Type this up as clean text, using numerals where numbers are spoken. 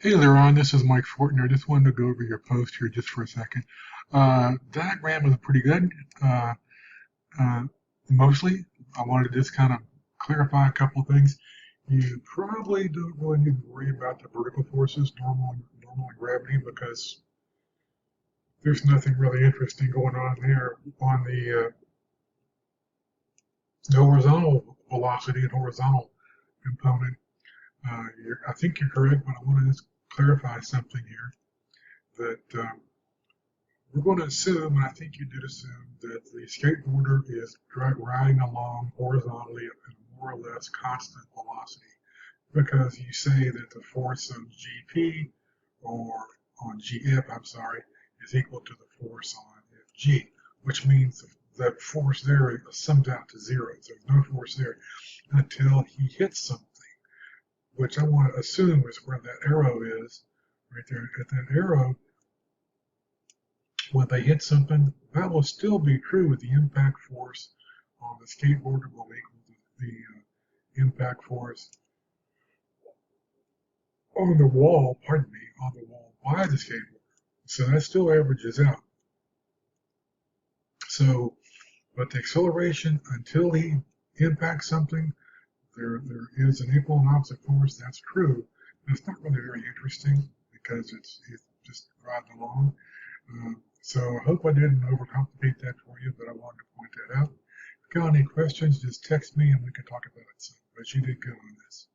Hey there, Ron. This is Mike Fortner. I just wanted to go over your post here just for a second. Diagram was pretty good. Uh, uh, Mostly, I wanted to just kind of clarify a couple of things. You probably don't really need to worry about the vertical forces, normal and gravity, because there's nothing really interesting going on there on the horizontal velocity and horizontal component. I think you're correct, but I want to just clarify something here that. We're going to assume, and I think you did assume, that the skateboarder is riding along horizontally at a more or less constant velocity because you say that the force on GP or on GF, I'm sorry, is equal to the force on FG, which means that force there sums out to zero. So there's no force there until he hits something, which I want to assume is where that arrow is, right there. At that arrow, when they hit something, that will still be true with the impact force on the skateboarder will equal to the impact force on the wall, pardon me, on the wall by the skateboarder. So that still averages out. So, but the acceleration until he impacts something, there is an equal and opposite force. That's true. But it's not really very interesting because it's just riding along. So I hope I didn't overcomplicate that for you, but I wanted to point that out. If you got any questions, just text me and we can talk about it. But you did good on this.